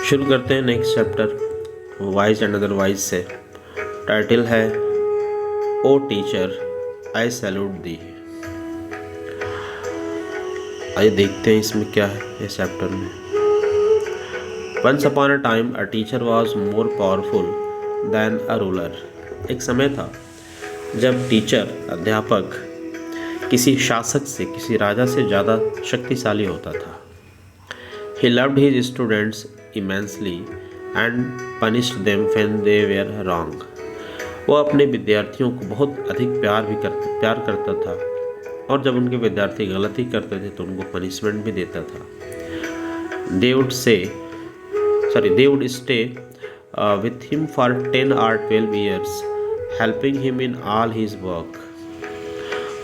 शुरू करते हैं next chapter wise and otherwise से। टाइटल है ओ टीचर आई सैल्यूट दी। आइए देखते हैं इसमें क्या है इस चैप्टर में। Once upon a time a teacher was more powerful than a ruler. एक समय था जब टीचर अध्यापक किसी शासक से, किसी राजा से ज़्यादा शक्तिशाली होता था। He loved his students immensely and punished them when they were wrong. वो अपने विद्यार्थियों को बहुत अधिक प्यार करता था और जब उनके विद्यार्थी गलती करते थे तो उनको पनिशमेंट भी देता था। They would stay with him for 10 or 12 years, helping him in all his work.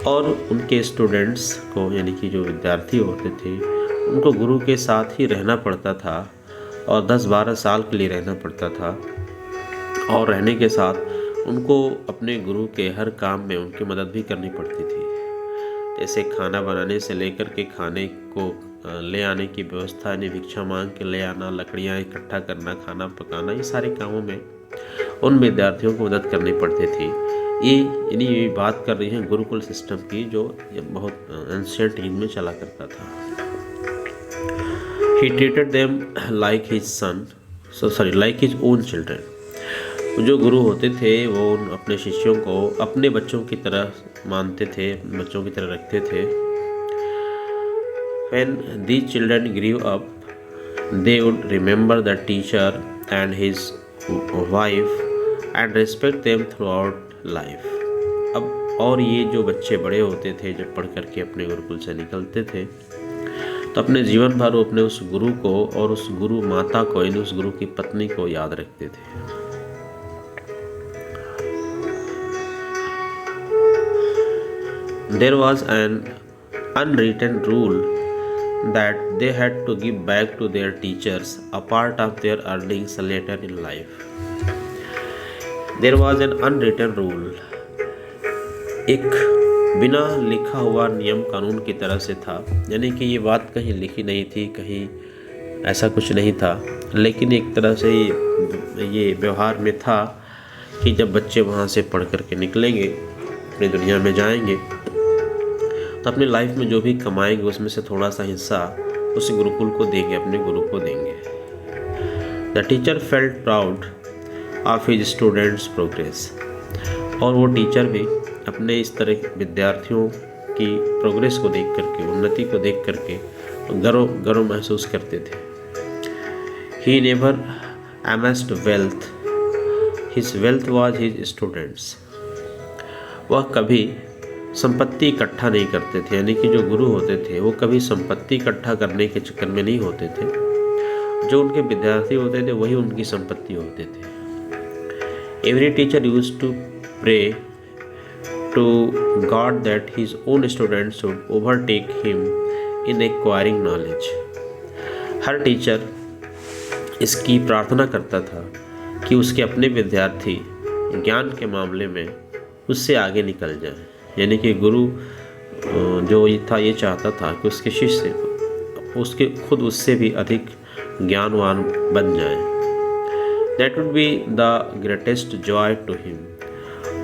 और उनके स्टूडेंट्स को, यानी कि जो विद्यार्थी होते थे, उनको गुरु के साथ ही रहना पड़ता था और 10-12 साल के लिए रहना पड़ता था। और रहने के साथ उनको अपने गुरु के हर काम में उनकी मदद भी करनी पड़ती थी। जैसे खाना बनाने से लेकर के खाने को ले आने की व्यवस्था, यानी भिक्षा मांग के ले आना, लकड़ियाँ इकट्ठा करना, खाना पकाना, ये सारे कामों में उन विद्यार्थियों को मदद करनी पड़ती थी। ये बात कर रही हैं गुरुकुल सिस्टम की, जो बहुत एंशिएंट टाइम में चला करता था। He treated them like his own children. जो गुरु होते थे वो अपने शिष्यों को अपने बच्चों की तरह मानते थे, बच्चों की तरह रखते थे। When these children grew up, they would remember the teacher and his wife and respect them throughout life. अब और ये जो बच्चे बड़े होते थे, जब पढ़ करके अपने गुरुकुल से निकलते थे, तो अपने जीवन भर वो अपने उस गुरु को और उस गुरु माता को, यानी उस गुरु की पत्नी को याद रखते थे। There was an unwritten rule that they had to give back to their teachers a part of their earnings later in life. There was an unwritten rule. एक बिना लिखा हुआ नियम कानून की तरह से था, यानी कि ये बात कहीं लिखी नहीं थी, कहीं ऐसा कुछ नहीं था, लेकिन एक तरह से ये व्यवहार में था कि जब बच्चे वहाँ से पढ़ कर के निकलेंगे, अपनी दुनिया में जाएंगे, तो अपनी लाइफ में जो भी कमाएंगे उसमें से थोड़ा सा हिस्सा उस गुरुकुल को देंगे, अपने गुरु को देंगे। The teacher felt proud of his students progress. और वो टीचर भी अपने इस तरह विद्यार्थियों की प्रोग्रेस को देख करके, उन्नति को देख करके गर्व महसूस करते थे। He never amassed wealth, his wealth was his students. वह कभी संपत्ति इकट्ठा नहीं करते थे, यानी कि जो गुरु होते थे वो कभी संपत्ति इकट्ठा करने के चक्कर में नहीं होते थे। जो उनके विद्यार्थी होते थे वही उनकी संपत्ति होते थे। Every teacher used to pray to God that his own students should overtake him in acquiring knowledge. Her teacher इसकी प्रार्थना करता था कि उसके अपने विद्यार्थी ज्ञान के मामले में उससे आगे निकल जाएं, यानी कि गुरु जो ये चाहता था कि उसके शिष्य उसके खुद उससे भी अधिक ज्ञानवान बन जाएं। That would be the greatest joy to him.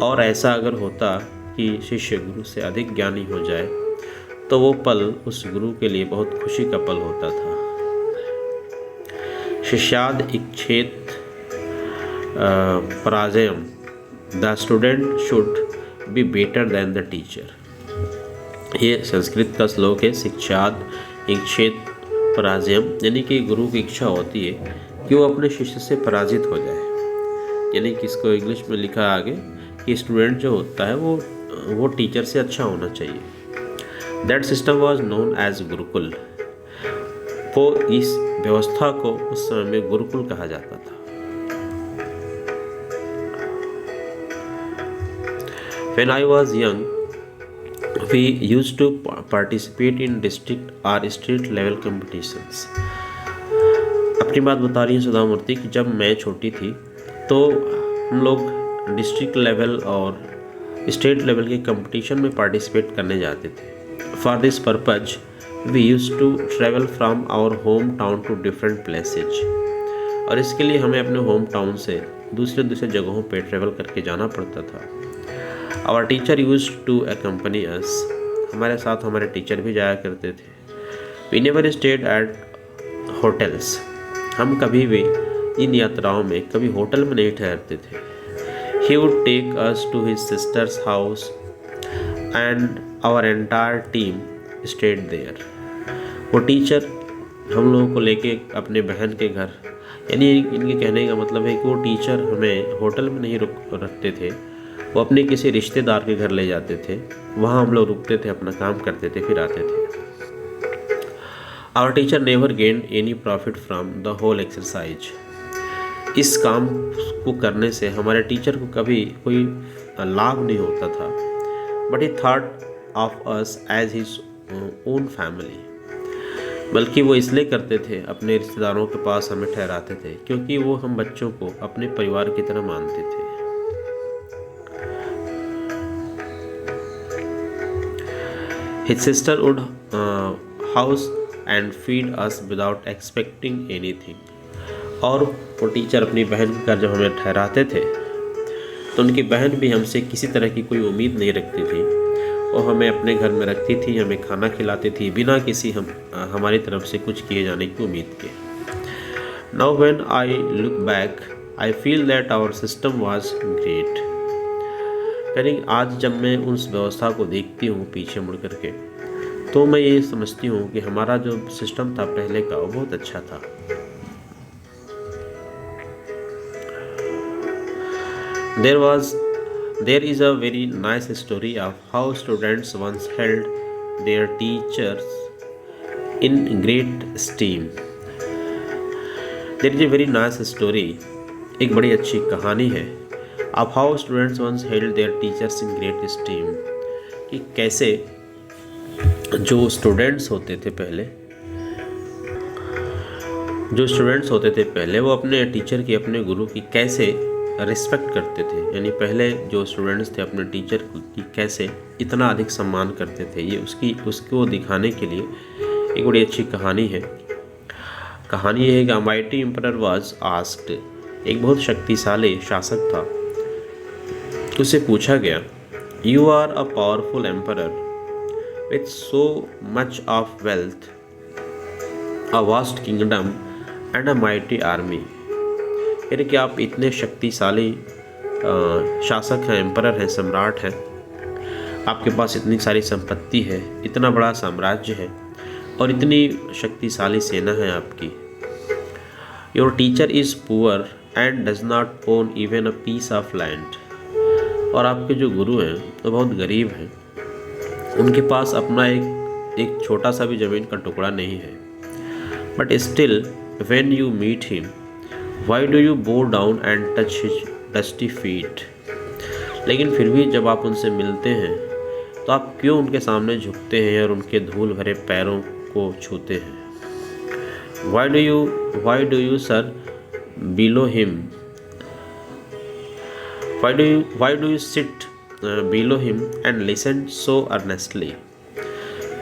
और ऐसा अगर होता कि शिष्य गुरु से अधिक ज्ञानी हो जाए तो वो पल उस गुरु के लिए बहुत खुशी का पल होता था। शिष्याद इच्छेत पराजयम, the student should be better than the teacher. ये संस्कृत का श्लोक है। शिक्षाद इच्छेत पराजयम, यानी कि गुरु की इच्छा होती है कि वो अपने शिष्य से पराजित हो जाए, यानी कि इसको इंग्लिश में लिखा आगे कि स्टूडेंट जो होता है वो टीचर से अच्छा होना चाहिए। That system was known as gurukul. वो इस व्यवस्था को उस समय में गुरुकुल कहा जाता था। When I was young, we used to participate in district or state level competitions. अपनी बात बता रही हैं सुधा मूर्ति कि जब मैं छोटी थी तो हम लोग डिस्ट्रिक्ट लेवल और स्टेट लेवल के कंपटीशन में पार्टिसिपेट करने जाते थे। For this purpose we used to travel from our home town to different places. और इसके लिए हमें अपने होम टाउन से दूसरे जगहों पे ट्रेवल करके जाना पड़ता था। Our teacher used to accompany us, हमारे साथ हमारे टीचर भी जाया करते थे। We never stayed at hotels, हम कभी भी इन यात्राओं में कभी होटल में नहीं ठहरते थे। He would take us to his sister's house and our entire team stayed there. वो टीचर हम लोगों को लेके अपने बहन के घर, यानी इनके कहने का मतलब है कि वो टीचर हमें होटल में नहीं रखते थे, वो अपने किसी रिश्तेदार के घर ले जाते थे, वहाँ हम लोग रुकते थे, अपना काम करते थे, फिर आते थे। Our teacher never gained any profit from the whole exercise, इस काम को करने से हमारे टीचर को कभी कोई लाभ नहीं होता था। But he thought of us as his own family, बल्कि वो इसलिए करते थे, अपने रिश्तेदारों के पास हमें ठहराते थे, क्योंकि वो हम बच्चों को अपने परिवार की तरह मानते थे। His sister would house and feed us without expecting anything, और वो टीचर अपनी बहन के घर जब हमें ठहराते थे तो उनकी बहन भी हमसे किसी तरह की कोई उम्मीद नहीं रखती थी। वो हमें अपने घर में रखती थी, हमें खाना खिलाती थी बिना किसी हमारी तरफ से कुछ किए जाने की उम्मीद के। Now when I look back I feel that our system was great, यानी आज जब मैं उस व्यवस्था को देखती हूँ पीछे मुड़ करके, तो मैं ये समझती हूँ कि हमारा जो सिस्टम था पहले का वो बहुत अच्छा था। There is a very nice story of how students once held their teachers in great esteem. There is a very nice story, एक बड़ी अच्छी कहानी है of how students once held their teachers in great esteem, कि कैसे जो students होते थे पहले वो अपने टीचर की, अपने गुरु की कैसे रिस्पेक्ट करते थे, यानी पहले जो स्टूडेंट्स थे अपने टीचर की कैसे इतना अधिक सम्मान करते थे। ये उसको दिखाने के लिए एक बड़ी अच्छी कहानी है। कहानी ये है कि माइटी एम्परर वाज आस्क्ड, एक बहुत शक्तिशाली शासक था, उससे पूछा गया, you are a powerful emperor with so much of wealth, a vast kingdom and a mighty army, यानी कि आप इतने शक्तिशाली शासक हैं, एम्परर हैं, सम्राट हैं, आपके पास इतनी सारी संपत्ति है, इतना बड़ा साम्राज्य है और इतनी शक्तिशाली सेना है आपकी। Your teacher is poor and does not own even a piece of land, और आपके जो गुरु हैं तो बहुत गरीब हैं, उनके पास अपना एक छोटा सा भी ज़मीन का टुकड़ा नहीं है। But still when you meet him why do you bow down and touch his dusty feet, लेकिन फिर भी जब आप उनसे मिलते हैं तो आप क्यों उनके सामने झुकते हैं और उनके धूल भरे पैरों को छूते हैं। Y do you sir below him, why do you sit below him and listen so earnestly,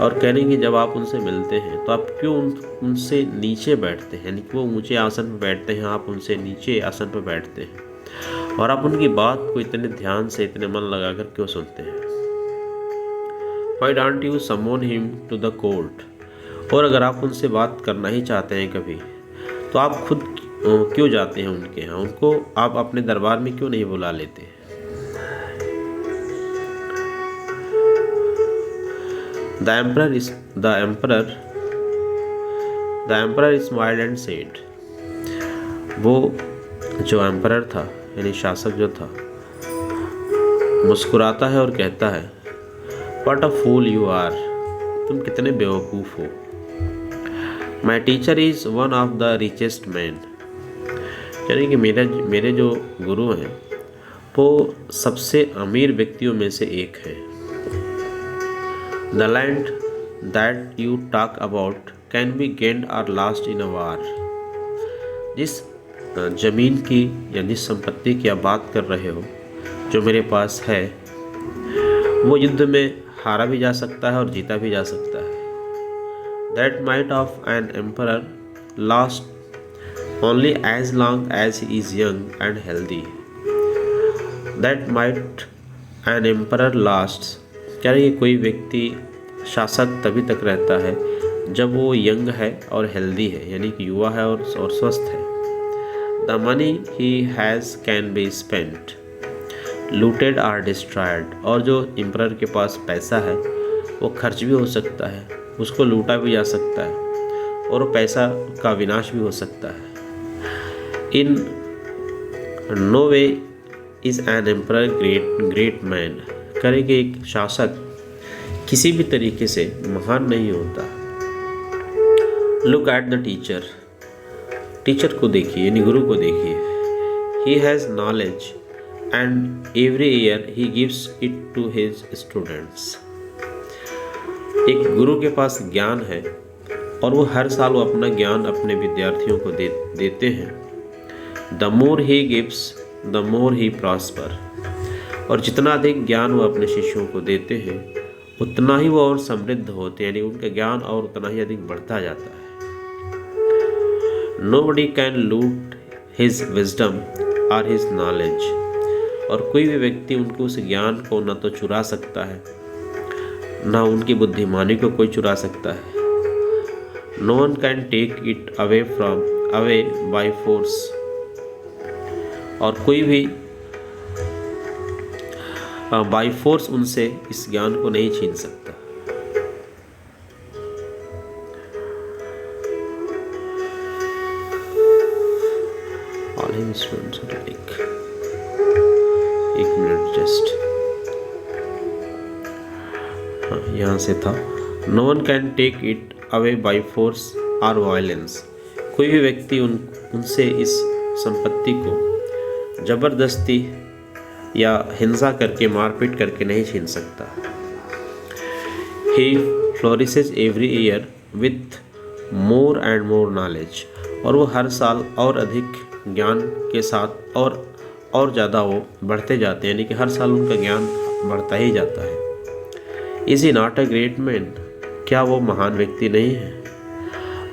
और कहने की जब आप उनसे मिलते हैं तो आप क्यों उनसे नीचे बैठते हैं, यानी कि वो ऊंचे आसन पर बैठते हैं, आप उनसे नीचे आसन पर बैठते हैं और आप उनकी बात को इतने ध्यान से, इतने मन लगाकर क्यों सुनते हैं। Why don't you summon him to the court, और अगर आप उनसे बात करना ही चाहते हैं कभी तो आप खुद क्यों जाते हैं उनके यहाँ, उनको आप अपने दरबार में क्यों नहीं बुला लेते। The emperor smiled and said, वो जो एम्परर था यानी शासक जो था मुस्कुराता है और कहता है, What a fool you are, तुम कितने बेवकूफ़ हो। My teacher is one of the richest men, यानी कि मेरे जो गुरु हैं वो सबसे अमीर व्यक्तियों में से एक है। The land that you talk about can be gained or lost in a war, जिस ज़मीन की या जिस संपत्ति की आप बात कर रहे हो जो मेरे पास है, वो युद्ध में हारा भी जा सकता है और जीता भी जा सकता है। That might of an emperor lost only as long as he is young and healthy. That might an emperor lasts. कह रही है कोई व्यक्ति शासक तभी तक रहता है जब वो यंग है और हेल्दी है, यानी कि युवा है और स्वस्थ है. The money he has can be spent, looted or destroyed. और जो एम्परर के पास पैसा है वो खर्च भी हो सकता है, उसको लूटा भी जा सकता है और वो पैसा का विनाश भी हो सकता है. In no way is an emperor great man. करेंगे एक शासक किसी भी तरीके से महान नहीं होता. Look at the teacher. Teacher को देखिए, यानी गुरु को देखिए. He has knowledge and every year he gives it to his students. एक गुरु के पास ज्ञान है और वो हर साल वो अपना ज्ञान अपने विद्यार्थियों को देते हैं. The more he gives the more he prosper. और जितना अधिक ज्ञान वो अपने शिष्यों को देते हैं उतना ही वो और समृद्ध होते हैं, यानी उनका ज्ञान और उतना ही अधिक बढ़ता जाता है. Nobody can loot his wisdom or his knowledge. और कोई भी व्यक्ति उनको उस ज्ञान को ना तो चुरा सकता है ना उनकी बुद्धिमानी को कोई चुरा सकता है. No one can take it away by force. और कोई भी बाई फोर्स उनसे इस ज्ञान को नहीं छीन सकता. All his students are like, एक मिनट जस्ट, यहाँ से था. No one can take it away by force और वायलेंस. कोई भी व्यक्ति उनसे इस संपत्ति को जबरदस्ती या हिंसा करके मारपीट करके नहीं छीन सकता. He flourishes every year with more and more knowledge. और वो हर साल और अधिक ज्ञान के साथ और ज़्यादा वो बढ़ते जाते हैं, यानी कि हर साल उनका ज्ञान बढ़ता ही जाता है. Is he not a great man. क्या वो महान व्यक्ति नहीं है?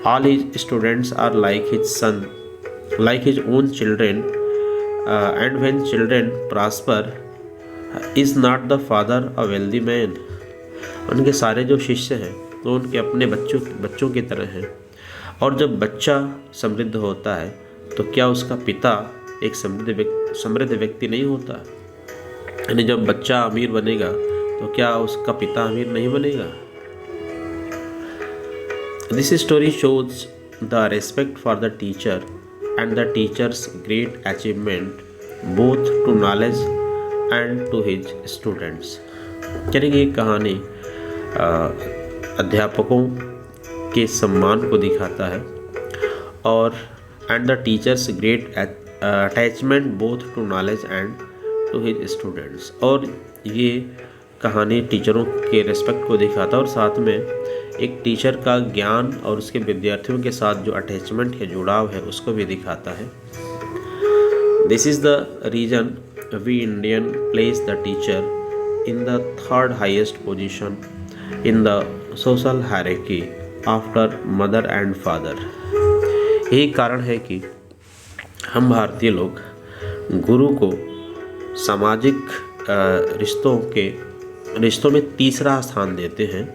All his students are like his son, like his own children, and when children prosper is not the father a wealthy man. उनके सारे जो शिष्य हैं तो उनके अपने बच्चों की तरह हैं. और जब बच्चा समृद्ध होता है तो क्या उसका पिता एक समृद्ध व्यक्ति नहीं होता? यानी जब बच्चा अमीर बनेगा तो क्या उसका पिता अमीर नहीं बनेगा? This story shows the respect for the teacher and the teacher's great achievement both to knowledge and to his students. करेंगे ये कहानी अध्यापकों के सम्मान को दिखाता है और and the teacher's great attachment both to knowledge and to his students. और ये कहानी टीचरों के रेस्पेक्ट को दिखाता है और साथ में एक टीचर का ज्ञान और उसके विद्यार्थियों के साथ जो अटैचमेंट है, जुड़ाव है, उसको भी दिखाता है. This is the reason we Indian place the teacher in the third highest position in the social hierarchy after mother and father. यही कारण है कि हम भारतीय लोग गुरु को सामाजिक रिश्तों में तीसरा स्थान देते हैं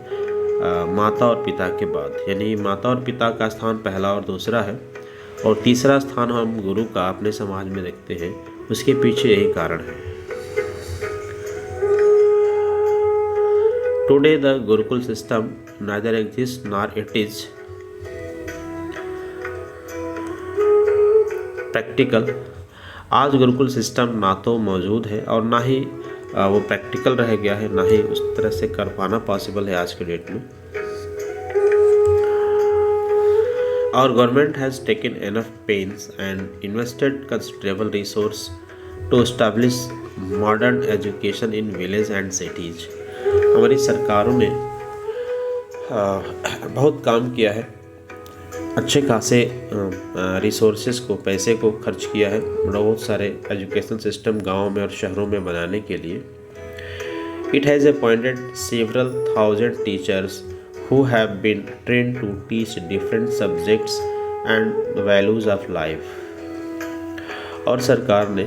माता और पिता के बाद. यानी माता और पिता का स्थान पहला और दूसरा है और तीसरा स्थान हम गुरु का अपने समाज में रखते हैं. उसके पीछे यही कारण है. Today the Gurukul system neither exist nor it is practical. आज गुरुकुल सिस्टम ना तो मौजूद है और ना ही वो प्रैक्टिकल रह गया है, ना ही उस तरह से कर पाना पॉसिबल है आज के डेट में. Our government has taken enough pains and invested considerable resource to establish modern education in villages and cities. हमारी सरकारों ने बहुत काम किया है, अच्छे खासे रिसोर्सेज को, पैसे को खर्च किया है बहुत सारे एजुकेशन सिस्टम गाँव में और शहरों में बनाने के लिए. It has appointed several thousand teachers who have been trained to teach different subjects and the values of life. और सरकार ने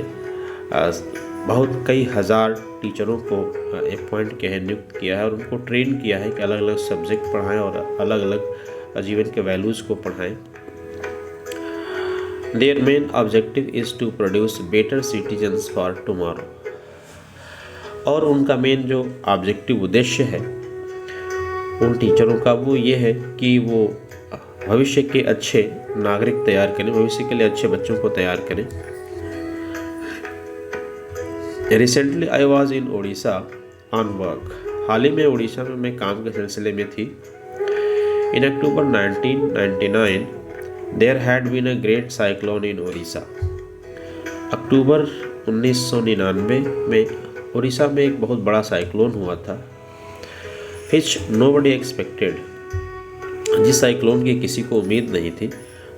बहुत कई हज़ार टीचरों को अपॉइंट किया है, नियुक्त किया है और उनको ट्रेन किया है कि अलग अलग सब्जेक्ट पढ़ाएं और अलग अलग जीवन के वैल्यूज़ को पढ़ाएं। Their main objective is to produce better citizens for tomorrow। और उनका मेन जो ऑब्जेक्टिव उद्देश्य है उन टीचरों का वो ये है कि वो भविष्य के अच्छे नागरिक तैयार करें, भविष्य के लिए अच्छे बच्चों को तैयार करें। Recently I was in Odisha on work. हाल ही में उड़ीसा में मैं काम के सिलसिले में थी। In October 1999 there had been a great cyclone in Odisha. अक्टूबर 1999 में उड़ीसा में एक बहुत बड़ा साइक्लोन हुआ था, विच नोबडी एक्सपेक्टेड, जिस साइक्लोन की किसी को उम्मीद नहीं थी।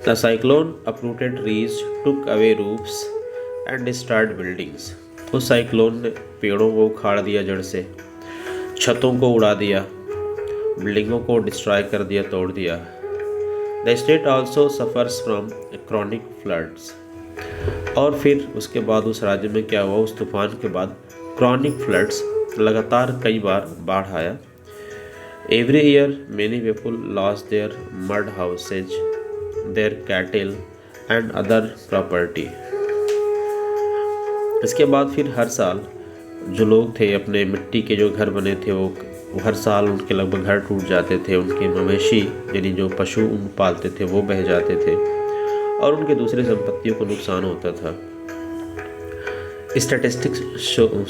The cyclone uprooted trees, took away roofs and destroyed buildings. उस साइक्लोन ने पेड़ों को उखाड़ दिया जड़ से, छतों को उड़ा दिया, बिल्डिंगों को डिस्ट्रॉय कर दिया, तोड़ दिया। The state also suffers from chronic floods. और फिर उसके बाद उस राज्य में क्या हुआ, उस तूफान के बाद क्रॉनिक फ्लड्स, लगातार कई बार बाढ़ आया। Every year many people lost their mud houses, their cattle and other property. इसके बाद फिर हर साल जो लोग थे, अपने मिट्टी के जो घर बने थे, वो हर साल उनके लगभग घर टूट जाते थे। उनके मवेशी यानी जो पशु उन पालते थे वो बह जाते थे और उनके दूसरे संपत्तियों को नुकसान होता था। Statistics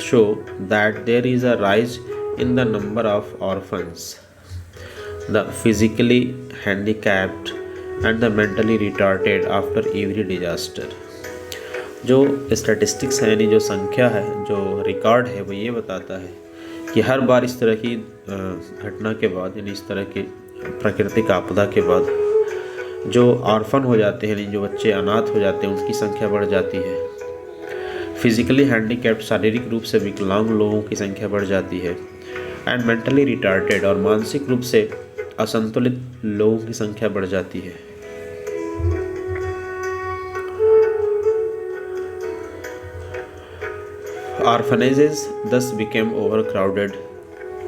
show that there is a rise in the number of orphans, the physically handicapped and the mentally retarded after every disaster. जो स्टैटिस्टिक्स है यानी जो संख्या है, जो रिकॉर्ड है, वो ये बताता है कि हर बार इस तरह की घटना के बाद यानी इस तरह की प्राकृतिक आपदा के बाद जो ऑर्फन हो जाते हैं यानी जो बच्चे अनाथ हो जाते हैं उनकी संख्या बढ़ जाती है। फिजिकली हैंडीकैप्ड, शारीरिक रूप से विकलांग लोगों की संख्या बढ़ जाती है। एंड मेंटली रिटार्टेड, और मानसिक रूप से असंतुलित लोगों की संख्या बढ़ जाती है। ऑर्फनेजेस दस बिकेम ओवर क्राउडेड।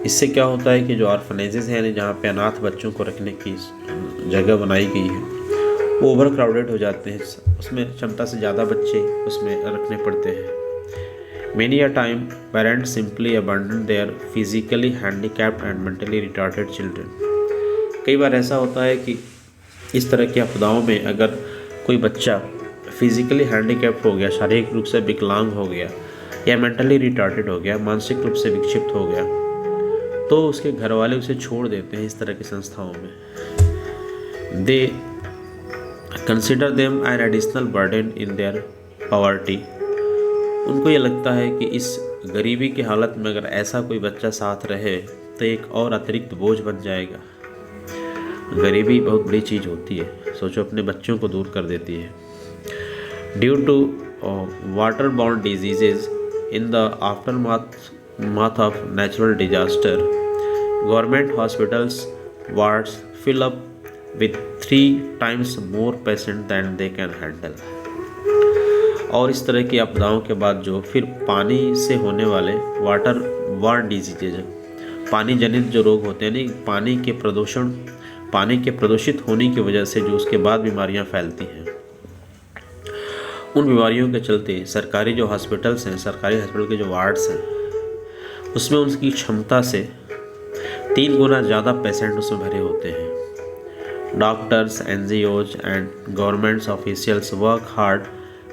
इससे क्या होता है कि जो ऑर्फनेजेस हैं यानी जहाँ पे अनाथ बच्चों को रखने की जगह बनाई गई है वो ओवर क्राउडेड हो जाते हैं, उसमें क्षमता से ज़्यादा बच्चे उसमें रखने पड़ते हैं। Many a time parents simply abandon their physically handicapped and mentally retarded children. कई बार ऐसा होता है कि इस तरह की आपदाओं में अगर कोई बच्चा फिजिकली हैंडीकैप्ड हो गया, शारीरिक रूप से विकलांग हो गया या मेंटली रिटार्टेड हो गया, मानसिक रूप से विक्षिप्त हो गया, तो उसके घर वाले उसे छोड़ देते हैं इस तरह की संस्थाओं में। They consider them an additional burden in their poverty. उनको ये लगता है कि इस गरीबी की हालत में अगर ऐसा कोई बच्चा साथ रहे तो एक और अतिरिक्त बोझ बन जाएगा। गरीबी बहुत बड़ी चीज़ होती है, सोचो अपने बच्चों को दूर कर देती है। Due to water bound diseases in the aftermath of natural disaster, government hospitals wards fill up with 3 times more patients than they can handle। और इस तरह की आपदाओं के बाद जो फिर पानी से होने वाले वाटर बाउंड डिजीजेज, पानी जनित जो रोग होते हैं, यानी पानी के प्रदूषित होने की वजह से जो उसके बाद बीमारियां फैलती हैं, उन बीमारियों के चलते सरकारी जो हॉस्पिटल्स हैं, सरकारी हॉस्पिटल के जो वार्ड्स हैं, उसमें उनकी क्षमता से 3 गुना ज़्यादा पेशेंट उसमें भरे होते हैं। Doctors, NGOs and governments officials work hard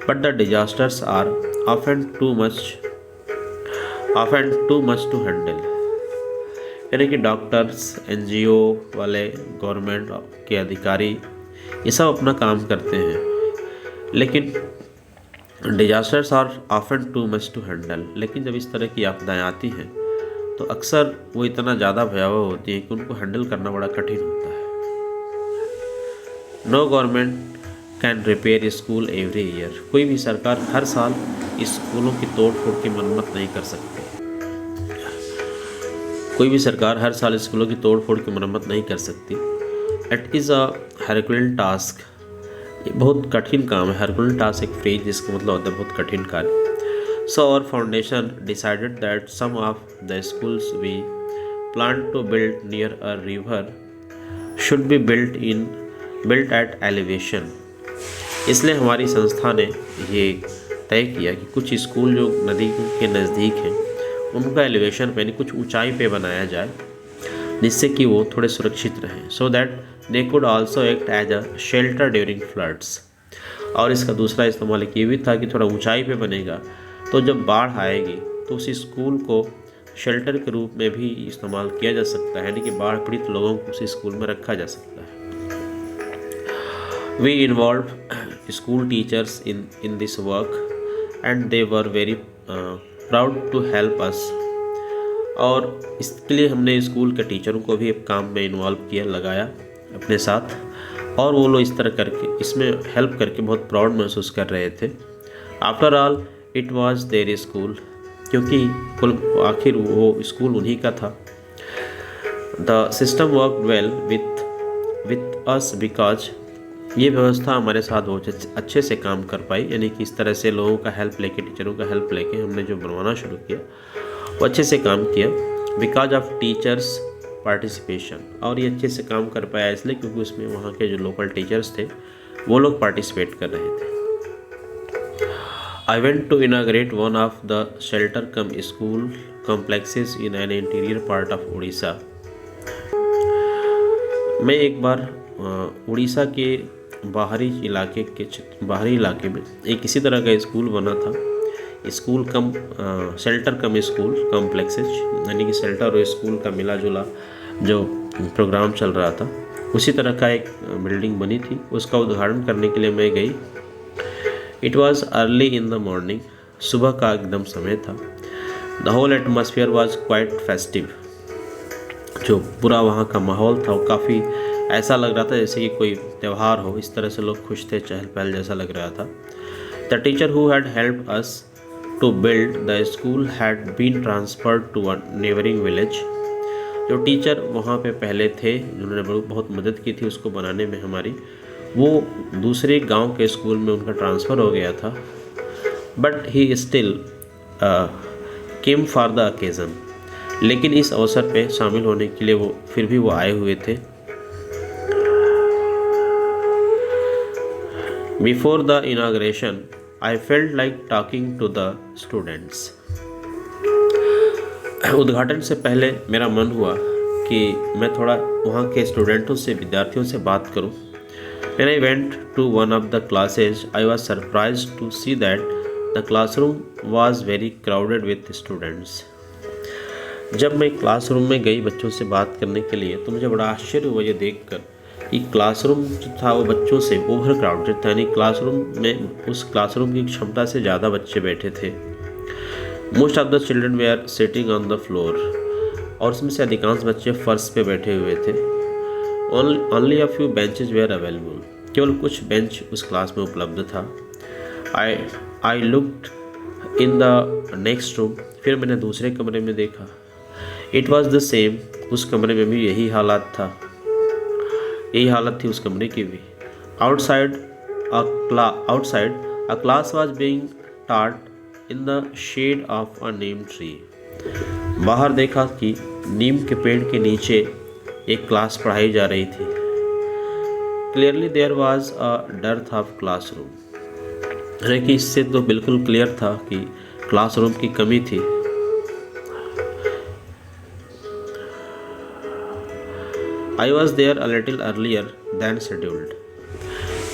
but the disasters are often too much to handle. यानी कि डॉक्टर्स, NGO वाले, गवर्नमेंट के अधिकारी ये सब अपना काम करते हैं, लेकिन disasters are often too much to handle. लेकिन जब इस तरह की आपदाएँ आती हैं तो अक्सर वो इतना ज़्यादा भयावह होती है कि उनको हैंडल करना बड़ा कठिन होता है। No government can repair school every year. कोई भी सरकार हर साल स्कूलों की तोड़ फोड़ की मरम्मत नहीं कर सकती। कोई भी सरकार हर साल स्कूलों की तोड़ फोड़ की मरम्मत नहीं कर सकती। इट इज़ अ हेरक्यूलियन टास्क ये बहुत कठिन काम है। हरकुलन टास्क एक फ्रेज जिसका मतलब होता है बहुत कठिन कार्य। So our foundation decided that some of the schools we plan to build near a river should be built at elevation. इसलिए हमारी संस्था ने ये तय किया कि कुछ स्कूल जो नदी के नज़दीक हैं उनका एलिवेशन पे यानी कुछ ऊंचाई पे बनाया जाए, जिससे कि वो थोड़े सुरक्षित रहें, so that they could also act as a shelter during floods. और इसका दूसरा इस्तेमाल एक ये भी था कि थोड़ा ऊंचाई पे बनेगा तो जब बाढ़ आएगी तो उस स्कूल को शेल्टर के रूप में भी इस्तेमाल किया जा सकता है, यानी कि बाढ़ पीड़ित लोगों को उस स्कूल में रखा जा सकता है। We involve school teachers in this work and they were very proud to help us. और इसके लिए हमने स्कूल के टीचरों को भी काम में इन्वॉल्व किया, लगाया अपने साथ, और वो लोग इस तरह करके इसमें हेल्प करके बहुत प्राउड महसूस कर रहे थे। After all it was their school, क्योंकि कुल आखिर वो स्कूल उन्हीं का था। The system work well with us because ये व्यवस्था हमारे साथ बहुत अच्छे से काम कर पाई, यानी कि इस तरह से लोगों का हेल्प लेके, टीचरों का हेल्प लेके हमने जो बनवाना शुरू किया वो अच्छे से काम किया। बिकॉज ऑफ टीचर्स पार्टिसिपेशन, और ये अच्छे से काम कर पाया इसलिए क्योंकि उसमें वहाँ के जो लोकल टीचर्स थे वो लोग पार्टिसिपेट कर रहे थे। I went to inaugurate one of the shelter cum school complexes in an interior part of Odisha. मैं एक बार उड़ीसा के बाहरी इलाके में एक इसी तरह का स्कूल बना था। स्कूल कम शेल्टर कम स्कूल कॉम्प्लेक्सेज, यानी कि शेल्टर और स्कूल का मिला जुला जो प्रोग्राम चल रहा था, उसी तरह का एक बिल्डिंग बनी थी। उसका उद्घाटन करने के लिए मैं गई। It was early in the morning, सुबह का एकदम समय था। The whole atmosphere was quite festive, जो पूरा वहाँ का माहौल था वो काफ़ी ऐसा लग रहा था जैसे कि कोई त्यौहार हो, इस तरह से लोग खुश थे, चहल पहल जैसा लग रहा था। The teacher who had helped us to build the school had been transferred to a neighbouring village. जो टीचर वहाँ पे पहले थे, जिन्होंने बहुत मदद की थी उसको बनाने में हमारी, वो दूसरे गांव के स्कूल में उनका ट्रांसफ़र हो गया था। But he still came for the occasion, लेकिन इस अवसर पे शामिल होने के लिए वो फिर भी वो आए हुए थे। Before the inauguration I felt like talking to the students. उद्घाटन से पहले मेरा मन हुआ कि मैं थोड़ा वहाँ के स्टूडेंटों से, विद्यार्थियों से बात करूँ। When I went to one of the classes, I was surprised to see that the classroom was very crowded with students. जब मैं क्लासरूम में गई बच्चों से बात करने के लिए तो मुझे बड़ा आश्चर्य हुआ ये देखकर कि क्लासरूम जो था वो बच्चों से ओवर क्राउडेड था, यानी क्लासरूम में उस क्लासरूम की क्षमता से ज़्यादा बच्चे बैठे थे। Most of the children were sitting on the floor, और उसमें से अधिकांश बच्चे फर्श पे बैठे हुए थे। Only a few benches were available. केवल कुछ बेंच उस क्लास में उपलब्ध था। I looked in the next room. फिर मैंने दूसरे कमरे में देखा। It was the same. उस कमरे में भी यही हालत थी उस कमरे की भी। Outside a class was being taught in the shade of a neem tree. बाहर देखा कि नीम के पेड़ के नीचे एक क्लास पढ़ाई जा रही थी। Clearly there was a dearth of classroom, यानी कि इससे तो बिल्कुल क्लियर था कि क्लासरूम की कमी थी। I was there a little earlier than scheduled,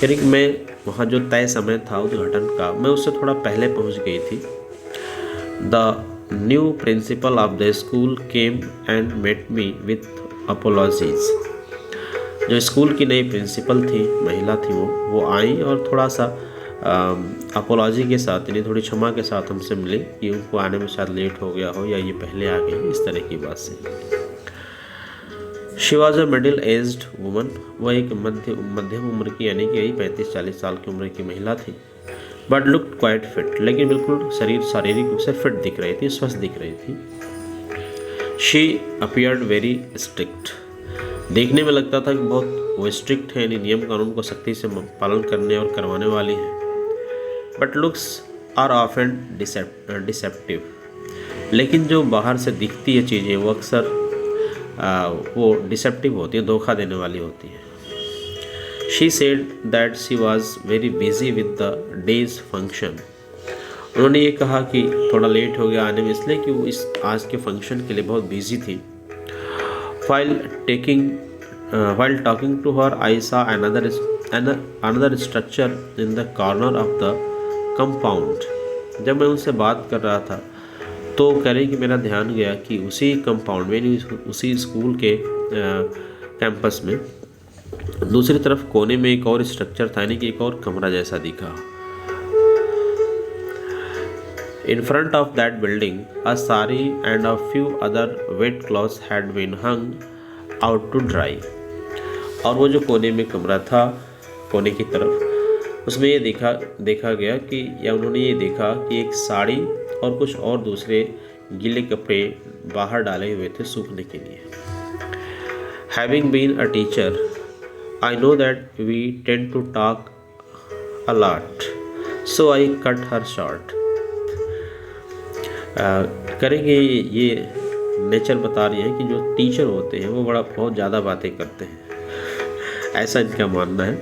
यानी कि मैं वहाँ जो तय समय था उद्घाटन का, मैं उससे थोड़ा पहले पहुँच गई थी। The new principal of the school came and met me with apologies. जो स्कूल की नई प्रिंसिपल थी, महिला थी, वो आई और थोड़ा सा अपोलॉजी के साथ, यानी थोड़ी क्षमा के साथ हमसे मिली कि उनको आने में शायद लेट हो गया हो या ये पहले आ गई, इस तरह की बात से। She was a middle aged woman, वह एक मध्यम उम्र की, यानी कि यही 35-40 साल की उम्र की महिला थी। बट लुक्ड क्वाइट फिट, लेकिन बिल्कुल शारीरिक रूप से फिट दिख रही थी, स्वस्थ दिख रही थी। शी अपीयर्ड वेरी स्ट्रिक्ट, देखने में लगता था कि बहुत वो स्ट्रिक्ट है, नियम कानून को सख्ती से पालन करने और करवाने वाली है। But looks are often deceptive, लेकिन जो बाहर से दिखती है चीज़ें वो अक्सर वो डिसेप्टिव होती है, धोखा देने वाली होती है। She said that she was very busy with the days function. उन्होंने ये कहा कि थोड़ा लेट हो गया आने में, इसलिए कि वो इस आज के फंक्शन के लिए बहुत बिजी थी। While talking to her, I saw another structure in the corner of the compound. जब मैं उनसे बात कर रहा था तो कह रही कि मेरा ध्यान गया कि उसी कंपाउंड में, उसी स्कूल के कैंपस में दूसरी तरफ कोने में एक और स्ट्रक्चर था, यानी कि एक और कमरा जैसा दिखा। In front of that building, a sari and a few other wet clothes had been hung out to dry. और वो जो कोने में कमरा था, कोने की तरफ, उसमें ये देखा गया कि, या उन्होंने ये देखा कि एक साड़ी और कुछ और दूसरे गीले कपड़े बाहर डाले हुए थे सूखने के लिए। Having been a teacher, I know that we tend to talk a lot, so I cut her short. करेंगे ये नेचर बता रही है कि जो टीचर होते हैं वो बहुत ज़्यादा बातें करते हैं, ऐसा इनका मानना है।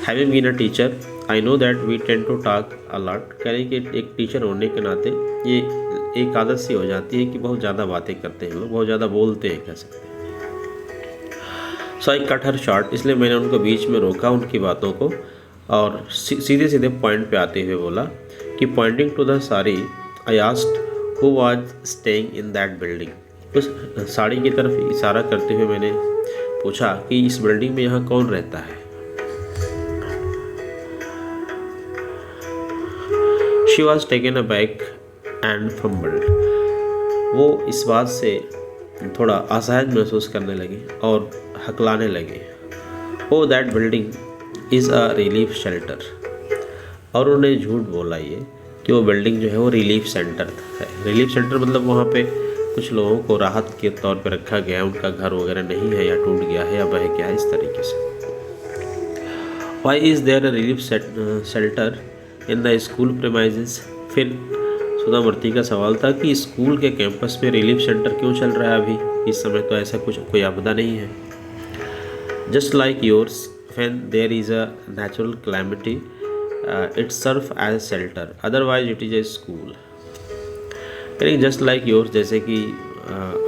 Having been a teacher I know that we tend to talk a lot, करें कि एक टीचर होने के नाते ये एक आदत सी हो जाती है कि बहुत ज़्यादा बातें करते हैं लोग, बहुत ज़्यादा बोलते हैं, कह सकते हैं। So I cut her short, इसलिए मैंने उनको बीच में रोका उनकी बातों को और सीधे सीधे पॉइंट पे आते हुए बोला कि pointing to the sari I asked who was staying in that building. उस साड़ी की तरफ इशारा करते हुए मैंने पूछा कि इस बिल्डिंग में यहाँ कौन रहता है। She was taken aback and fumbled. वो इस बात से थोड़ा असहज महसूस करने लगे और हकलाने लगे। Oh that building is a relief shelter. और उन्होंने झूठ बोला ये कि वो बिल्डिंग जो है वो रिलीफ सेंटर है। रिलीफ सेंटर मतलब वहाँ पे कुछ लोगों को राहत के तौर पे रखा गया है, उनका घर वगैरह नहीं है या टूट गया है या बह गया है, इस तरीके से। Why is there a relief shelter in the school premises. फिर सुधामूर्ति का सवाल था कि स्कूल के कैंपस में रिलीफ सेंटर क्यों चल रहा है अभी इस समय, तो ऐसा कुछ कोई आपदा नहीं है। Just like yours when there is a natural calamity it serve as shelter, otherwise it is a school. यानी जस्ट लाइक योर्स, जैसे कि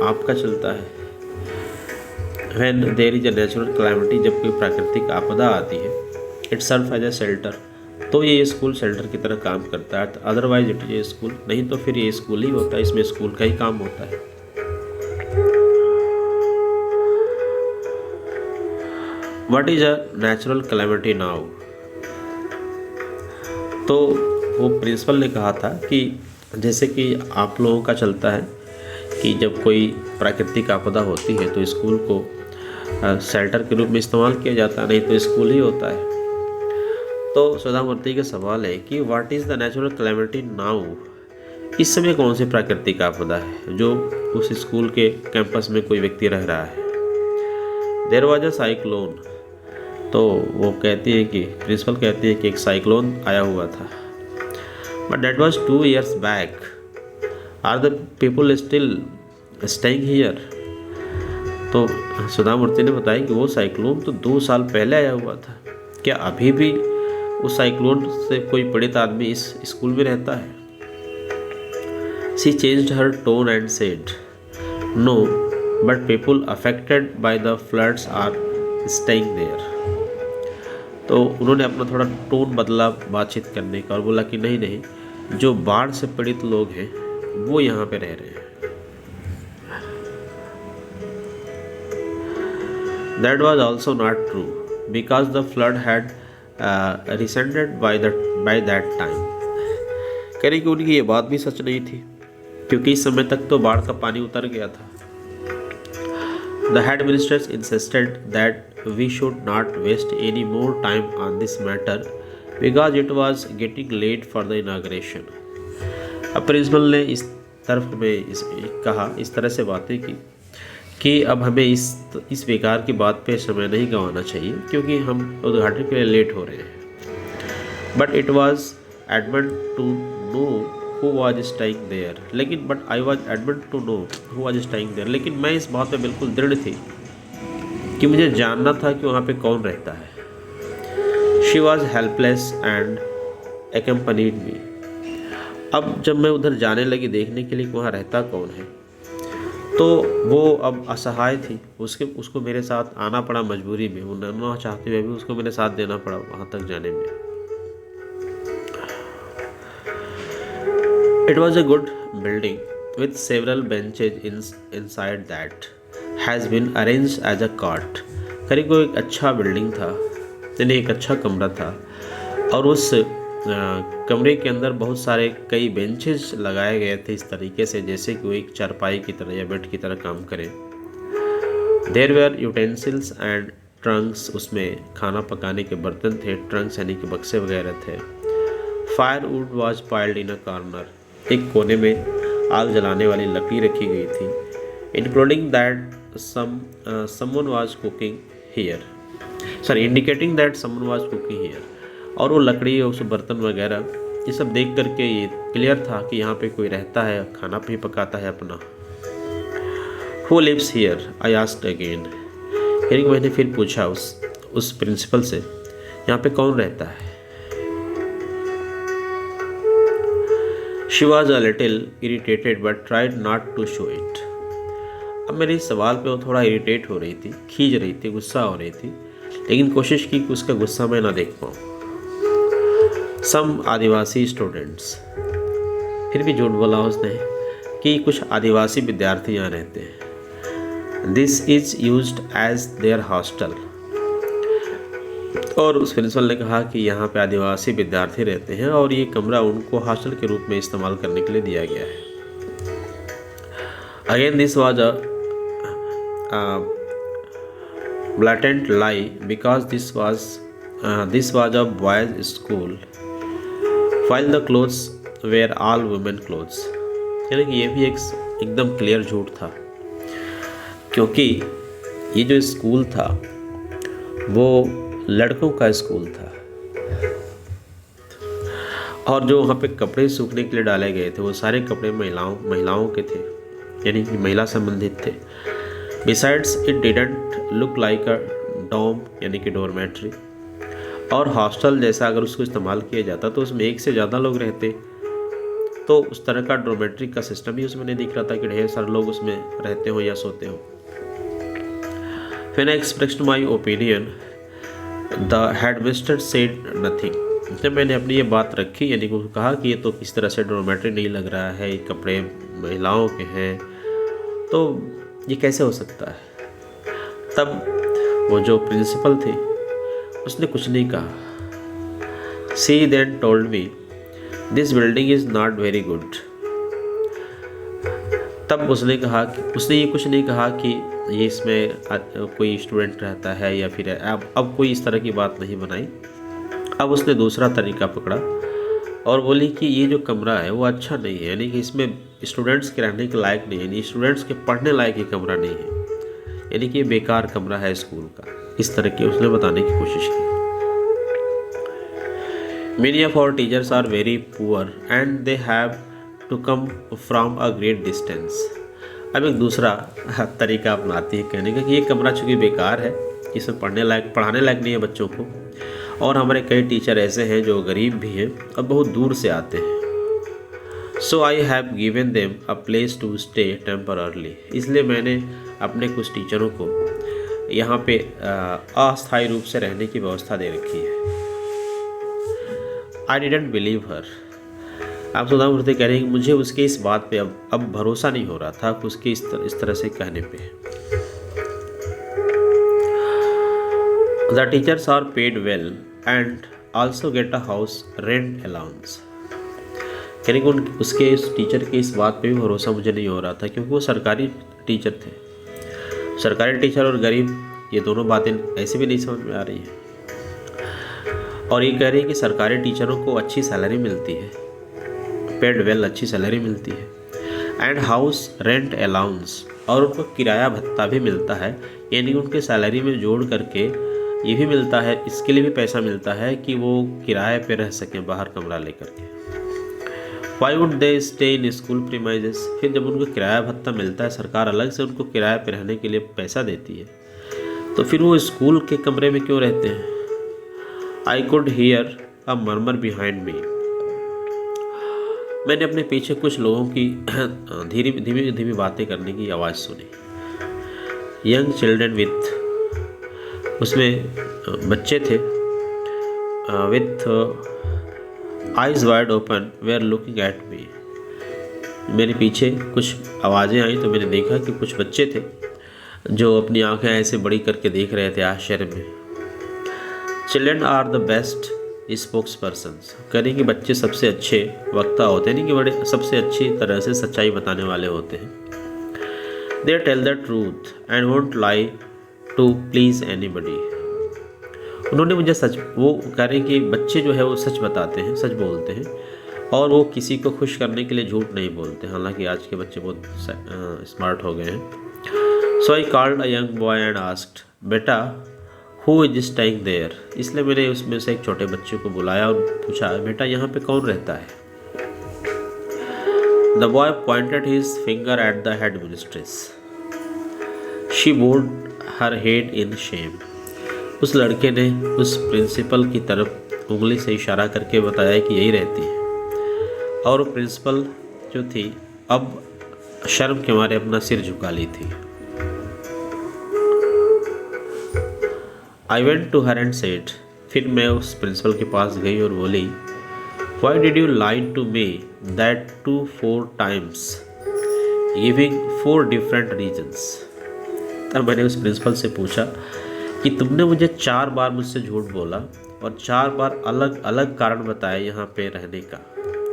आपका चलता है, when there is a natural calamity, जब कोई प्राकृतिक आपदा आती है, it serve as a shelter, तो ये स्कूल शेल्टर की तरह काम करता है। Otherwise it is a school, नहीं तो फिर ये स्कूल ही होता है, इसमें स्कूल का ही काम होता है। What is a natural calamity now. तो वो प्रिंसिपल ने कहा था कि जैसे कि आप लोगों का चलता है कि जब कोई प्राकृतिक आपदा होती है तो स्कूल को शेल्टर के रूप में इस्तेमाल किया जाता है, नहीं तो स्कूल ही होता है। तो सुधामूर्ति का सवाल है कि what is the natural calamity now, इस समय कौन सी प्राकृतिक आपदा है जो उस स्कूल के कैंपस में कोई व्यक्ति रह रहा है। There was a cyclone. तो वो कहती है कि प्रिंसिपल कहती है कि एक साइक्लोन आया हुआ था। But that was 2 years back. Are the people still staying here. तो सुधामूर्ति ने बताया कि वो साइक्लोन तो 2 साल पहले आया हुआ था, क्या अभी भी उस साइक्लोन से कोई पीड़ित आदमी इस स्कूल में रहता है। She changed her tone and said no, but people affected by the floods are staying there. तो उन्होंने अपना थोड़ा टोन बदला बातचीत करने का और बोला कि नहीं, जो बाढ़ से पीड़ित लोग हैं वो यहाँ पे रह रहे हैं। That was also not true because the flood had receded by that time. कह रही कि उनकी ये बात भी सच नहीं थी क्योंकि इस समय तक तो बाढ़ का पानी उतर गया था। The head ministers insisted that we should not waste any more time on this matter because it was getting late for the inauguration. अब प्रिंसिपल ने इस तरफ में कहा, इस तरह से बातें की कि अब हमें इस बेकार की बात पे समय नहीं गंवाना चाहिए क्योंकि हम उद्घाटन के लिए लेट हो रहे हैं। बट इट वॉज एडमंड to know who was staying there, लेकिन मैं इस बात में बिल्कुल दृढ़ थी कि मुझे जानना था कि वहाँ पे कौन रहता है। शी वॉज हेल्पलेस एंड एक्म्पनीड मी। अब जब मैं उधर जाने लगी देखने के लिए कि वहाँ रहता कौन है, तो वो अब असहाय थी। उसको मेरे साथ आना पड़ा मजबूरी में, वो ना चाहते हुए भी उसको मेरे साथ देना पड़ा वहाँ तक जाने में। It was a good building with several benches inside that has been arrange as a cot. करीब वो एक अच्छा बिल्डिंग था, यानी एक अच्छा कमरा था, और उस कमरे के अंदर बहुत सारे कई बेंचेस लगाए गए थे इस तरीके से जैसे कि वो एक चारपाई की तरह या बेड की तरह काम करें। There were utensils and trunks, उसमें खाना पकाने के बर्तन थे, ट्रंक्स यानी कि बक्से वगैरह थे। Fire would was piled in a corner, एक कोने में आग जलाने वाली लकड़ी रखी गई थी। Including that someone was cooking here, indicating that someone was cooking here. और वो लकड़ी और उस बर्तन वगैरह ये सब देख करके ये क्लियर था कि यहाँ पे कोई रहता है, खाना भी पकाता है अपना। Who lives here? I asked again. यानी कि मैंने फिर पूछा उस प्रिंसिपल से, यहाँ पे कौन रहता है? She was a little irritated but tried not to show it. अब मेरे इस सवाल पे वो थोड़ा इरिटेट हो रही थी, खींच रही थी, गुस्सा हो रही थी, लेकिन कोशिश की कि उसका गुस्सा मैं ना देख पाऊँ। सम आदिवासी स्टूडेंट्स, फिर भी झूठ बोला उसने कि कुछ आदिवासी विद्यार्थी यहाँ रहते हैं। This is used as their hostel, और उस प्रिंसिपल ने कहा कि यहाँ पे आदिवासी विद्यार्थी रहते हैं और ये कमरा उनको हॉस्टल के रूप में इस्तेमाल करने के लिए दिया गया है। Again this was a blatant lie because this was a boys' school while the clothes were all women clothes। यानी कि ये भी एकदम क्लियर झूठ था, क्योंकि ये जो स्कूल था वो लड़कों का स्कूल था, और जो वहाँ पे कपड़े सूखने के लिए डाले गए थे वो सारे कपड़े महिलाओं के थे, यानी कि महिला संबंधित थे। Besides it didn't look like a dorm, यानी कि डोरमेट्री, और हॉस्टल जैसा अगर उसको इस्तेमाल किया जाता तो उसमें एक से ज़्यादा लोग रहते, तो उस तरह का डोरमेट्री का सिस्टम ही उसमें नहीं दिख रहा था कि ढेर सारे लोग उसमें रहते हो या सोते हो। When I expressed my opinion, the headmaster said nothing। जब मैंने अपनी ये बात रखी, यानी कि कहा कि ये तो किस तरह से डोरमेट्री नहीं लग रहा है, ये कपड़े महिलाओं के हैं, तो ये कैसे हो सकता है, तब वो जो प्रिंसिपल थी उसने कुछ नहीं कहा। She then told me, this building is not very good। तब उसने ये कुछ नहीं कहा कि ये इसमें कोई स्टूडेंट रहता है या फिर अब कोई इस तरह की बात नहीं बनाई। अब उसने दूसरा तरीका पकड़ा और बोली कि ये जो कमरा है वो अच्छा नहीं है, यानी कि इसमें स्टूडेंट्स के रहने के लायक नहीं है, यानी स्टूडेंट्स के पढ़ने लायक ये कमरा नहीं है, यानी कि ये बेकार कमरा है स्कूल का। इस तरह की उसने बताने की कोशिश की। Many of our teachers are very poor and they have to come from a great distance। अब एक दूसरा तरीका अपनाती है कहने का कि ये कमरा चूँकि बेकार है, इसमें पढ़ाने लायक नहीं है बच्चों को, और हमारे कई टीचर ऐसे हैं जो गरीब भी हैं और बहुत दूर से आते हैं। So I have given them a place to stay temporarily। इसलिए मैंने अपने कुछ टीचरों को यहाँ पे अस्थायी रूप से रहने की व्यवस्था दे रखी है। I didn't believe her। आप सुधा मूर्ति कह रहे हैं कि मुझे उसके इस बात पे अब भरोसा नहीं हो रहा था कि उसके इस तरह से कहने पे। The teachers are paid well and also get a house rent allowance। यानी कि उसके इस टीचर के इस बात पे भी भरोसा मुझे नहीं हो रहा था, क्योंकि वो सरकारी टीचर थे। सरकारी टीचर और गरीब, ये दोनों बातें ऐसे भी नहीं समझ में आ रही हैं। और ये कह रही है कि सरकारी टीचरों को अच्छी सैलरी मिलती है, पेड वेल अच्छी सैलरी मिलती है, एंड हाउस रेंट अलाउंस, और उनको किराया भत्ता भी मिलता है, यानी उनके सैलरी में जोड़ करके ये भी मिलता है, इसके लिए भी पैसा मिलता है कि वो किराए पे रह सकें बाहर कमरा लेकर के। Why would they stay in school premises, फिर जब उनको किराया भत्ता मिलता है, सरकार अलग से उनको किराए पे रहने के लिए पैसा देती है, तो फिर वो स्कूल के कमरे में क्यों रहते हैं? I could hear a murmur behind me, मैंने अपने पीछे कुछ लोगों की धीमी धीमी धीमी बातें करने की आवाज़ सुनी। यंग चिल्ड्रन विथ, उसमें बच्चे थे, with eyes wide open were looking at me, मेरे पीछे कुछ आवाज़ें आई तो मैंने देखा कि कुछ बच्चे थे जो अपनी आंखें ऐसे बड़ी करके देख रहे थे आश्चर्य में। Children are the best spokespersons, करें कि बच्चे सबसे अच्छे वक्ता होते हैं, नहीं कि बड़े सबसे अच्छी तरह से सच्चाई बताने वाले होते हैं। They tell the truth and won't lie to please anybody, उन्होंने मुझे सच, वो कह रहे हैं कि बच्चे जो है वो सच बताते हैं, सच बोलते हैं, और वो किसी को खुश करने के लिए झूठ नहीं बोलते। हालांकि आज के बच्चे बहुत स्मार्ट हो गए हैं। So I called a young boy and asked, बेटा हु इज स्टेइंग देयर, इसलिए मैंने उसमें से एक छोटे बच्चे को बुलाया और पूछा, बेटा यहाँ पे कौन रहता है? The boy pointed his finger at the headmistress, she bowed her head in shame, उस लड़के ने उस प्रिंसिपल की तरफ उंगली से इशारा करके बताया कि यही रहती है, और वो प्रिंसिपल जो थी अब शर्म के मारे अपना सिर झुका ली थी। I went to her and said, फिर मैं उस प्रिंसिपल के पास गई और बोली, why did you lie to me that 2-4 times giving 4 different reasons, तब मैंने उस प्रिंसिपल से पूछा कि तुमने मुझे 4 बार मुझसे झूठ बोला और 4 बार अलग अलग कारण बताया यहाँ पे रहने का,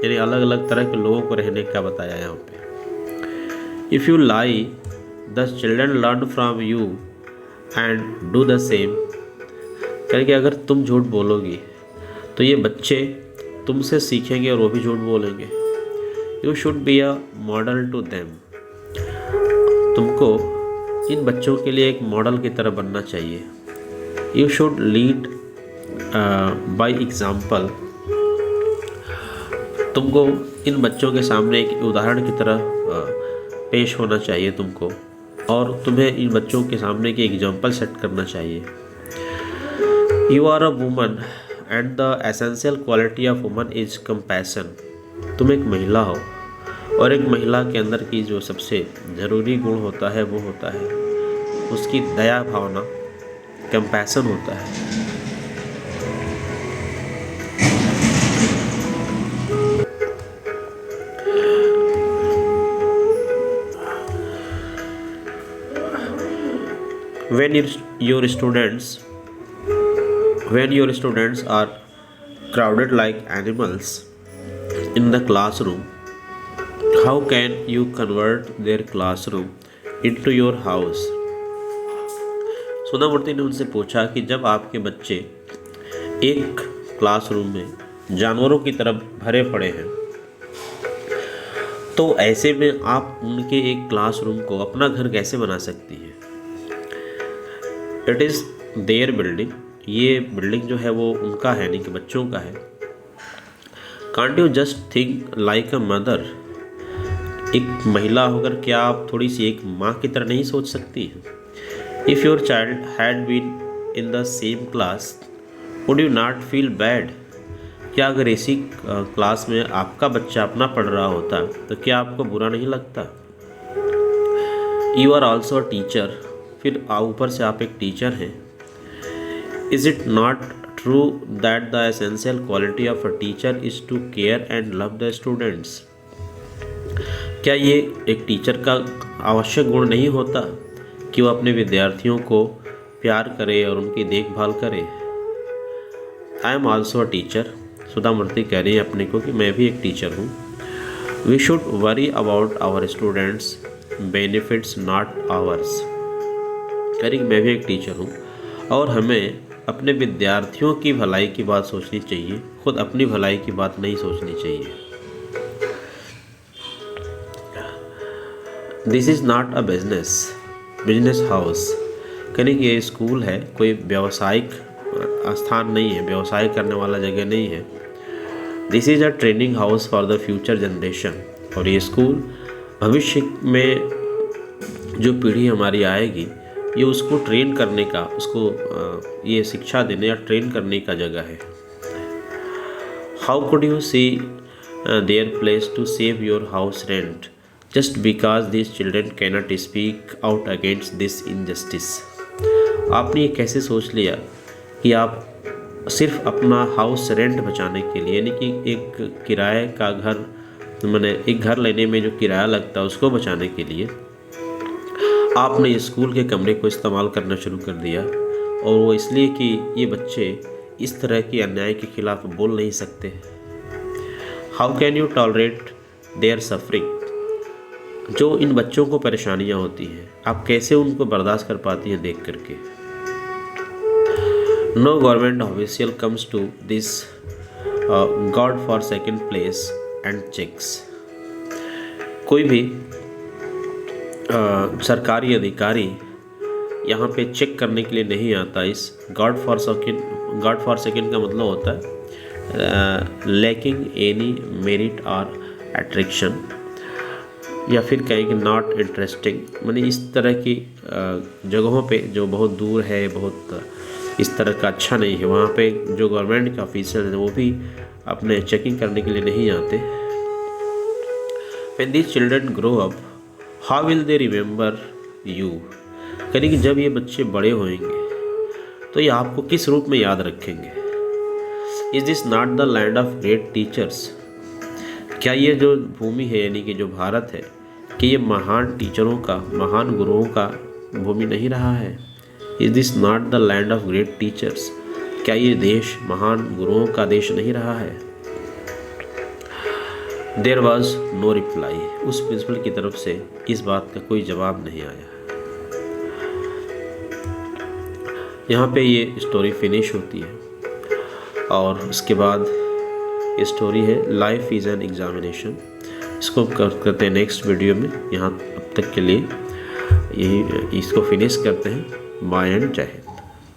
यानी अलग अलग तरह के लोगों को रहने का बताया यहाँ पे। If you lie the children learn from you and do the same, क्योंकि अगर तुम झूठ बोलोगी तो ये बच्चे तुमसे सीखेंगे और वो भी झूठ बोलेंगे। You should be a model to them, तुमको इन बच्चों के लिए एक मॉडल की तरह बनना चाहिए। You should lead by example, तुमको इन बच्चों के सामने एक उदाहरण की तरह पेश होना चाहिए तुमको, और तुम्हें इन बच्चों के सामने की एग्जाम्पल सेट करना चाहिए। You are a woman and the essential quality of woman is compassion, तुम एक महिला हो और एक महिला के अंदर की जो सबसे ज़रूरी गुण होता है वो होता है उसकी दया भावना, कंपैशन होता है। When your students are crowded like animals in the classroom, how can you convert their classroom into your house? Sudha Murty ने उनसे पूछा कि जब आपके बच्चे एक क्लासरूम में जानवरों की तरह भरे पड़े हैं, तो ऐसे में आप उनके एक क्लासरूम को अपना घर कैसे बना सकती हैं? इट इज़ देयर बिल्डिंग, ये बिल्डिंग जो है वो उनका है, नहीं कि बच्चों का है। Can't you just think like a mother, एक महिला होकर क्या आप थोड़ी सी एक माँ की तरह नहीं सोच सकती हैं? If your child had been in the same class would you not feel bad, क्या अगर इसी क्लास में आपका बच्चा अपना पढ़ रहा होता तो क्या आपको बुरा नहीं लगता? You are also a teacher, फिर ऊपर से आप एक टीचर हैं। Is it not true that the essential quality of a teacher is to care and love the students? क्या ये एक टीचर का आवश्यक गुण नहीं होता कि वो अपने विद्यार्थियों को प्यार करे और उनकी देखभाल करे? I am also a teacher, Sudha Murty कह रही है अपने को कि मैं भी एक टीचर हूँ। We should worry about our students benefits not hours, कह रही मैं भी एक टीचर हूँ और हमें अपने विद्यार्थियों की भलाई की बात सोचनी चाहिए, खुद अपनी भलाई की बात नहीं सोचनी चाहिए। This is not a business house, यानी कि ये स्कूल है, कोई व्यावसायिक स्थान नहीं है, व्यवसाय करने वाला जगह नहीं है। This is a training house for the future generation, और ये स्कूल भविष्य में जो पीढ़ी हमारी आएगी, ये उसको ट्रेन करने का, उसको ये शिक्षा देने या ट्रेन करने का जगह है। How could you see their place to save your house rent just because this children cannot speak out against this injustice. आपने ये कैसे सोच लिया कि आप सिर्फ अपना हाउस रेंट बचाने के लिए, यानी कि एक किराए का घर, मैंने एक घर लेने में जो किराया लगता है उसको बचाने के लिए आपने स्कूल के कमरे को इस्तेमाल करना शुरू कर दिया, और वो इसलिए कि ये बच्चे इस तरह के अन्याय के खिलाफ बोल नहीं सकते। How can you tolerate their suffering, जो इन बच्चों को परेशानियां होती हैं आप कैसे उनको बर्दाश्त कर पाती हैं देख करके। No government official comes to this god for second place and checks, कोई भी सरकारी अधिकारी यहाँ पे चेक करने के लिए नहीं आता। इस गॉड फॉर सेकेंड का मतलब होता है लैकिंग एनी मेरिट और अट्रैक्शन, या फिर कहेंगे नॉट इंटरेस्टिंग, माने इस तरह की जगहों पे जो बहुत दूर है, बहुत इस तरह का अच्छा नहीं है, वहाँ पे जो गवर्नमेंट के ऑफिसर हैं वो भी अपने चेकिंग करने के लिए नहीं आते। When these children grow up how will they remember you, यानी कि जब ये बच्चे बड़े होंगे तो ये आपको किस रूप में याद रखेंगे। Is this not the land of great teachers, क्या ये जो भूमि है, यानी कि जो भारत है, कि ये महान टीचरों का, महान गुरुओं का भूमि नहीं रहा है। Is this not the land of great teachers, क्या ये देश महान गुरुओं का देश नहीं रहा है। देयर वॉज नो रिप्लाई, उस प्रिंसिपल की तरफ से इस बात का कोई जवाब नहीं आया। यहाँ पे ये स्टोरी फिनिश होती है, और उसके बाद ये स्टोरी है लाइफ इज़ एन एग्जामिनेशन। इसको करते हैं नेक्स्ट वीडियो में। यहाँ अब तक के लिए यही इसको फिनिश करते हैं। बाय एंड जय हिंद।